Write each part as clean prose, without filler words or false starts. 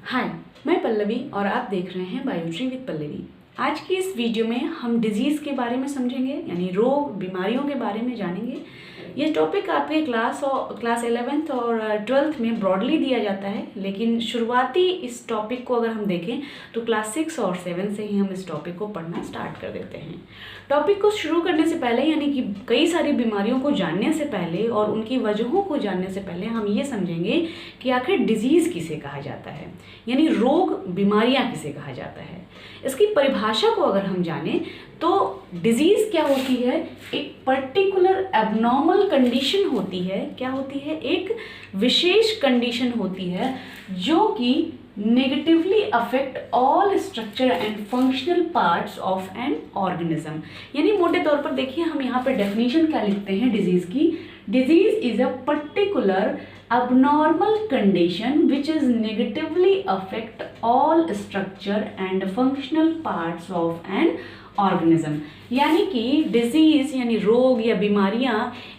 हाय, मैं पल्लवी और आप देख रहे हैं बायोट्री विद पल्लवी। आज की इस वीडियो में हम डिजीज़ के बारे में समझेंगे, यानी रोग बीमारियों के बारे में जानेंगे। यह टॉपिक आपके क्लास 11th और 12th में ब्रॉडली दिया जाता है, लेकिन शुरुआती इस टॉपिक को अगर हम देखें तो क्लास 6 और 7 से ही हम इस टॉपिक को पढ़ना स्टार्ट कर देते हैं। टॉपिक को शुरू करने से पहले, यानी कि कई सारी बीमारियों को जानने से पहले और उनकी वजहों को जानने से पहले हम ये समझेंगे कि आखिर डिजीज़ किसे कहा जाता है, यानी रोग बीमारियां किसे कहा जाता है। इसकी परिभाषा को अगर हम जानें तो डिजीज़ क्या होती है, एक पर्टिकुलर एबनॉर्मल कंडीशन होती है। क्या होती है? एक विशेष कंडीशन होती है जो कि negatively affect all structure and functional parts of an organism. यानी मोटे तौर पर देखिए, हम यहाँ पे डेफिनेशन क्या लिखते हैं डिजीज़ की। Disease is a particular abnormal condition which is negatively affect all structure and functional parts of an organism। यानी कि डिजीज यानी रोग या बीमारियां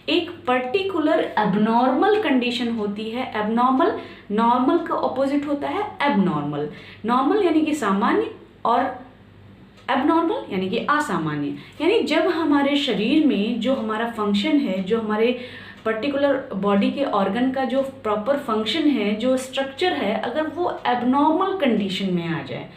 एक पर्टिकुलर एबनॉर्मल कंडीशन होती है। एबनॉर्मल, नॉर्मल का ऑपोजिट होता है एबनॉर्मल। नॉर्मल यानी कि सामान्य और एबनॉर्मल यानी कि असामान्य। यानी जब हमारे शरीर में जो हमारा फंक्शन है, जो हमारे पर्टिकुलर बॉडी के ऑर्गन का जो प्रॉपर फंक्शन है, जो स्ट्रक्चर है, अगर वो एबनॉर्मल कंडीशन में आ जाए,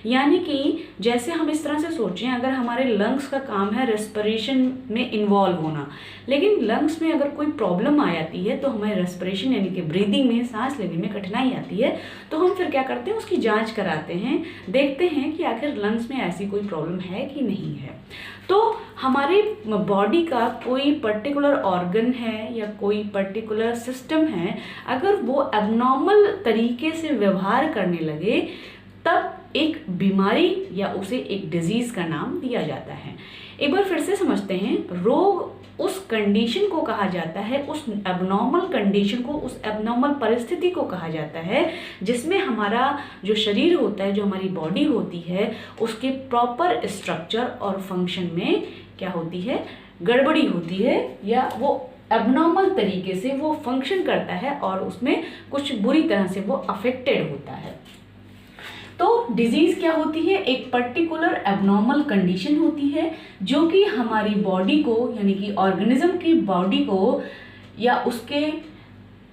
यानी कि जैसे हम इस तरह से सोचें, अगर हमारे लंग्स का काम है रेस्पिरेशन में इन्वॉल्व होना, लेकिन लंग्स में अगर कोई प्रॉब्लम आ जाती है तो हमें रेस्पिरेशन यानी कि ब्रीदिंग में, सांस लेने में कठिनाई आती है, तो हम फिर क्या करते हैं, उसकी जांच कराते हैं, देखते हैं कि आखिर लंग्स में ऐसी कोई प्रॉब्लम है कि नहीं है। तो हमारी बॉडी का कोई पर्टिकुलर ऑर्गन है या कोई पर्टिकुलर सिस्टम है, अगर वो एबनॉर्मल तरीके से व्यवहार करने लगे तब एक बीमारी या उसे एक डिजीज का नाम दिया जाता है। एक बार फिर से समझते हैं, रोग उस कंडीशन को कहा जाता है, उस एबनॉर्मल कंडीशन को, उस एबनॉर्मल परिस्थिति को कहा जाता है जिसमें हमारा जो शरीर होता है, जो हमारी बॉडी होती है, उसके प्रॉपर स्ट्रक्चर और फंक्शन में क्या होती है, गड़बड़ी होती है, या वो एबनॉर्मल तरीके से वो फंक्शन करता है और उसमें कुछ बुरी तरह से वो अफेक्टेड होता है। तो डिजीज क्या होती है? एक पर्टिकुलर एबनॉर्मल कंडीशन होती है जो कि हमारी बॉडी को, यानी कि ऑर्गेनिज्म की बॉडी को या उसके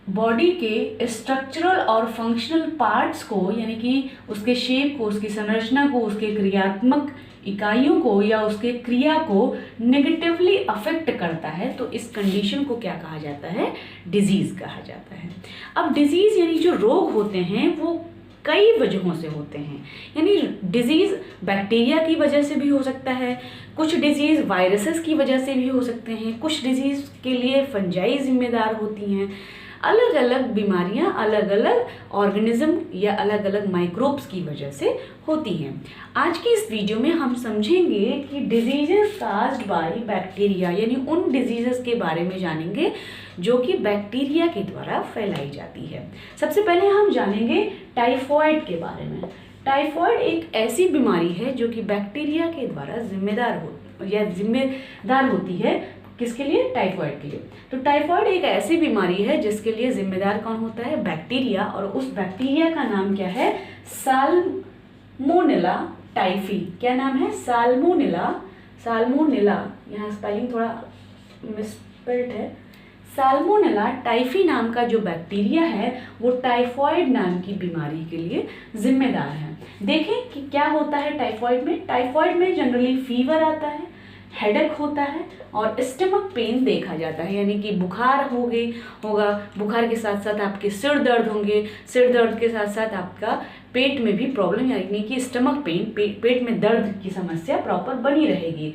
बॉडी के स्ट्रक्चरल और फंक्शनल पार्ट्स को, यानी कि उसके शेप को, उसकी संरचना को, उसके क्रियात्मक इकाइयों को या उसके क्रिया को नेगेटिवली अफेक्ट करता है। तो इस कंडीशन को क्या कहा जाता है? डिजीज कहा जाता है। अब डिजीज यानी जो रोग होते हैं वो कई वजहों से होते हैं। यानी डिजीज़ बैक्टीरिया की वजह से भी हो सकता है, कुछ डिजीज़ वायरसेस की वजह से भी हो सकते हैं, कुछ डिजीज़ के लिए फंजाई जिम्मेदार होती हैं। अलग अलग बीमारियां अलग अलग ऑर्गेनिज्म या अलग अलग माइक्रोब्स की वजह से होती हैं। आज की इस वीडियो में हम समझेंगे कि डिजीजेस काज्ड बाय बैक्टीरिया, यानी उन डिजीजेस के बारे में जानेंगे जो कि बैक्टीरिया के द्वारा फैलाई जाती है। सबसे पहले हम जानेंगे टाइफॉइड के बारे में। टाइफॉइड एक ऐसी बीमारी है जो कि बैक्टीरिया के द्वारा जिम्मेदार होती है। किसके लिए? टाइफॉइड के लिए। तो टाइफॉइड एक ऐसी बीमारी है जिसके लिए जिम्मेदार कौन होता है? बैक्टीरिया। और उस बैक्टीरिया का नाम क्या है? Salmonella typhi. क्या नाम है? साल्मोनेला। यहाँ स्पेलिंग थोड़ा मिसस्पेल्ड है। साल्मोनेला टाइफी नाम का जो बैक्टीरिया है वो टाइफॉइड नाम की बीमारी के लिए जिम्मेदार है। देखें कि क्या होता है टाइफॉइड में। टाइफॉइड में जनरली फीवर आता है, हेडेक होता है और स्टमक पेन देखा जाता है, यानी कि बुखार होगा, बुखार के साथ साथ आपके सिर दर्द होंगे, सिर दर्द के साथ साथ आपका पेट में भी प्रॉब्लम, यानी कि स्टमक पेन, पेट में दर्द की समस्या प्रॉपर बनी रहेगी।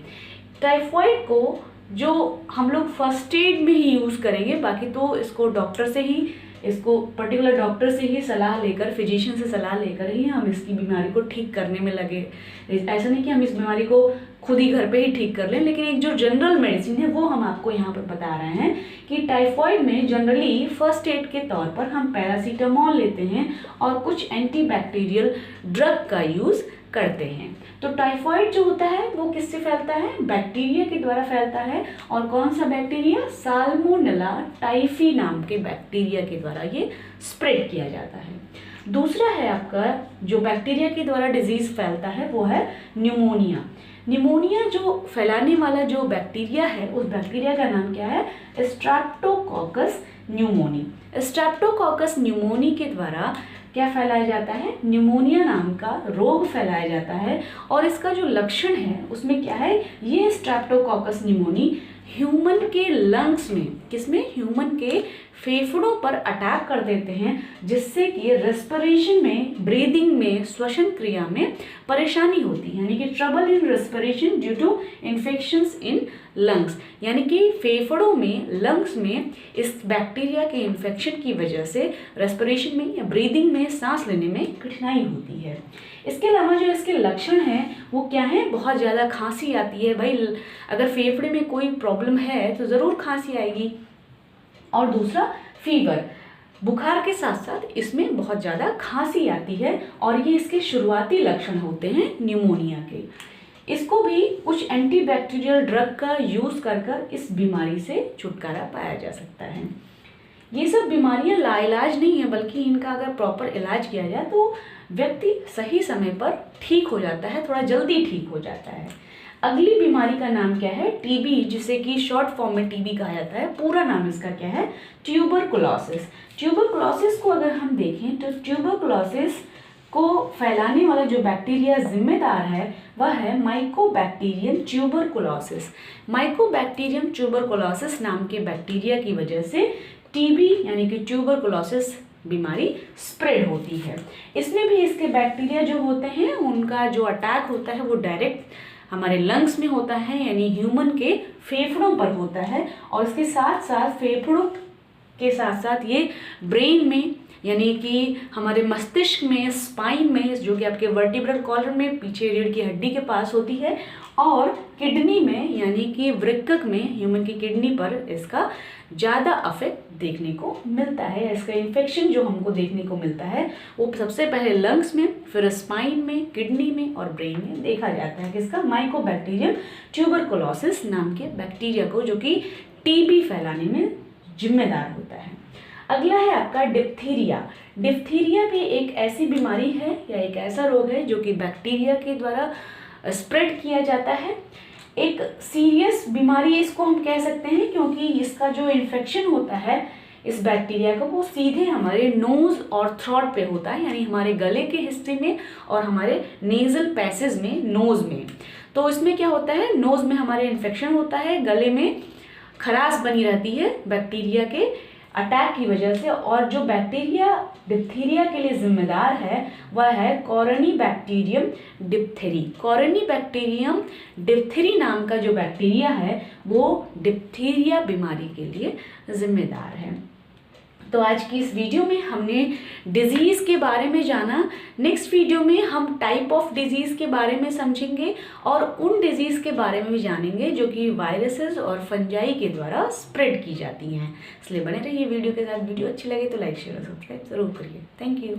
टाइफॉइड को जो हम लोग फर्स्ट एड में ही यूज़ करेंगे, बाकी तो इसको डॉक्टर से ही, इसको पर्टिकुलर डॉक्टर से ही सलाह लेकर, फिजिशियन से सलाह लेकर ही हम इसकी बीमारी को ठीक करने में लगे। ऐसा नहीं कि हम इस बीमारी को खुद ही घर पे ही ठीक कर लें, लेकिन एक जो जनरल मेडिसिन है वो हम आपको यहाँ पर बता रहे हैं कि टाइफॉइड में जनरली फर्स्ट एड के तौर पर हम पैरासीटामोल लेते हैं और कुछ एंटीबैक्टीरियल ड्रग का यूज़ करते हैं। तो टाइफॉइड जो होता है वो किससे फैलता है? बैक्टीरिया के द्वारा फैलता है। और कौन सा बैक्टीरिया? साल्मोनेला टाइफी नाम के बैक्टीरिया के द्वारा ये स्प्रेड किया जाता है। दूसरा है आपका जो बैक्टीरिया के द्वारा डिजीज फैलता है वो है न्यूमोनिया। निमोनिया जो फैलाने वाला जो बैक्टीरिया है उस बैक्टीरिया का नाम क्या है? Streptococcus pneumoniae. स्ट्रेप्टोकोकस न्यूमोनी के द्वारा क्या फैलाया जाता है? न्यूमोनिया नाम का रोग फैलाया जाता है। और इसका जो लक्षण है उसमें क्या है? ये स्ट्रेप्टोकोकस न्यूमोनी ह्यूमन के लंग्स में, किसमें? ह्यूमन के फेफड़ों पर अटैक कर देते हैं, जिससे कि रेस्पिरेशन में, ब्रीदिंग में, श्वसन क्रिया में परेशानी होती है, यानी कि trouble in respiration due to infections in lungs, यानी कि फेफड़ों में, लंग्स में इस बैक्टीरिया के इन्फेक्शन की वजह से रेस्पिरेशन में या ब्रीदिंग में, सांस लेने में कठिनाई होती है। इसके अलावा जो इसके लक्षण हैं वो क्या है? बहुत ज़्यादा खांसी आती है। भाई अगर फेफड़े में कोई प्रॉब्लम है तो ज़रूर खांसी आएगी। और दूसरा फीवर, बुखार के साथ साथ इसमें बहुत ज़्यादा खांसी आती है और ये इसके शुरुआती लक्षण होते हैं न्यूमोनिया के। इसको भी कुछ एंटीबैक्टीरियल ड्रग का यूज़ कर इस बीमारी से छुटकारा पाया जा सकता है। ये सब बीमारियां लाइलाज नहीं है, बल्कि इनका अगर प्रॉपर इलाज किया जाए तो व्यक्ति सही समय पर ठीक हो जाता है, थोड़ा जल्दी ठीक हो जाता है। अगली बीमारी का नाम क्या है? टीबी, जिसे कि शॉर्ट फॉर्म में टीबी कहा जाता है। पूरा नाम इसका क्या है? ट्यूबरकुलोसिस। ट्यूबरकुलोसिस को अगर हम देखें तो ट्यूबरकुलोसिस को फैलाने वाला जो बैक्टीरिया जिम्मेदार है वह है माइकोबैक्टीरियम ट्यूबरकुलोसिस। माइकोबैक्टीरियम ट्यूबरकुलोसिस नाम के बैक्टीरिया की वजह से टीबी यानी कि ट्यूबरकुलोसिस बीमारी स्प्रेड होती है। इसमें भी इसके बैक्टीरिया जो होते हैं उनका जो अटैक होता है वो डायरेक्ट हमारे लंग्स में होता है, यानी ह्यूमन के फेफड़ों पर होता है। और इसके साथ साथ फेफड़ों के साथ साथ ये ब्रेन में, यानी कि हमारे मस्तिष्क में, स्पाइन में, जो कि आपके वर्टिब्रल कॉलम में पीछे रीढ़ की हड्डी के पास होती है, और किडनी में, यानी कि वृक्क में, ह्यूमन की किडनी पर इसका ज़्यादा अफेक्ट देखने को मिलता है। इसका इन्फेक्शन जो हमको देखने को मिलता है वो सबसे पहले लंग्स में, फिर स्पाइन में, किडनी में और ब्रेन में देखा जाता है। किसका? माइकोबैक्टीरियम ट्यूबरकुलोसिस नाम के बैक्टीरिया को, जो कि टीबी फैलाने में जिम्मेदार होता है। अगला है आपका डिप्थीरिया। डिप्थीरिया भी एक ऐसी बीमारी है या एक ऐसा रोग है जो कि बैक्टीरिया के द्वारा स्प्रेड किया जाता है। एक सीरियस बीमारी इसको हम कह सकते हैं, क्योंकि इसका जो इन्फेक्शन होता है इस बैक्टीरिया का वो सीधे हमारे नोज और थ्रोट पे होता है, यानी हमारे गले के हिस्से में और हमारे नेजल पैसेज में, नोज में। तो इसमें क्या होता है? नोज में हमारे इन्फेक्शन होता है, गले में खराश बनी रहती है बैक्टीरिया के अटैक की वजह से। और जो बैक्टीरिया डिप्थीरिया के लिए जिम्मेदार है वह है कॉर्निबैक्टीरियम डिप्थेरी। कॉर्निबैक्टीरियम डिप्थेरी नाम का जो बैक्टीरिया है वो डिप्थीरिया बीमारी के लिए जिम्मेदार है। तो आज की इस वीडियो में हमने डिजीज़ के बारे में जाना। नेक्स्ट वीडियो में हम टाइप ऑफ डिजीज़ के बारे में समझेंगे और उन डिजीज़ के बारे में भी जानेंगे जो कि वायरसेस और फंजाई के द्वारा स्प्रेड की जाती हैं। इसलिए बने रहिए वीडियो के साथ। वीडियो अच्छी लगे तो लाइक, शेयर और सब्सक्राइब ज़रूर करिए। Thank you.